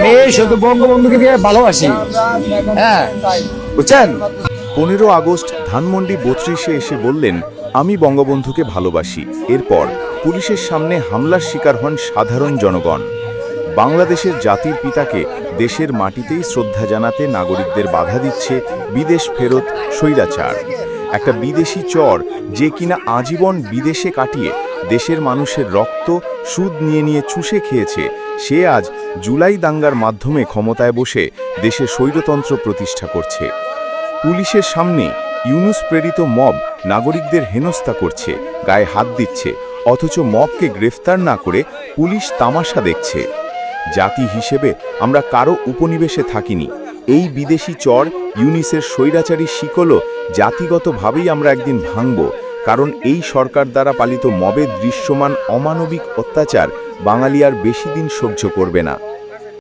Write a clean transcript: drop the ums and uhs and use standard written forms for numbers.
আমি শুধু বঙ্গবন্ধুকে দিয়ে ভালোবাসি। হ্যাঁ, বুঝছেন? 15 আগস্ট ধানমন্ডি 32-এ এসে বললেন, আমি বঙ্গবন্ধুকে ভালোবাসি। এরপর পুলিশের সামনে হামলার শিকার হন সাধারণ জনগণ। বাংলাদেশের জাতির পিতাকে দেশের মাটিতেই শ্রদ্ধা জানাতে নাগরিকদের বাধা দিচ্ছে বিদেশ ফেরত স্বৈরাচার। একটা বিদেশি চর যে কিনা আজীবন বিদেশে কাটিয়ে দেশের মানুষের রক্ত সুদ নিয়ে নিয়ে চুষে খেয়েছে, সে আজ জুলাই দাঙ্গার মাধ্যমে ক্ষমতায় বসে দেশে স্বৈরতন্ত্র প্রতিষ্ঠা করছে। পুলিশের সামনে ইউনূস প্রেরিত মব নাগরিকদের হেনস্থা করছে, গায়ে হাত দিচ্ছে, অথচ মবকে গ্রেফতার না করে পুলিশ তামাশা দেখছে। জাতি হিসেবে আমরা কারো উপনিবেশে থাকিনি। এই বিদেশি চর ইউনিসের স্বৈরাচারী শিকলও জাতিগতভাবেই আমরা একদিন ভাঙব, কারণ এই সরকার দ্বারা পালিত মবের দৃশ্যমান অমানবিক অত্যাচার বাঙালি আর বেশি দিন সহ্য করবে না।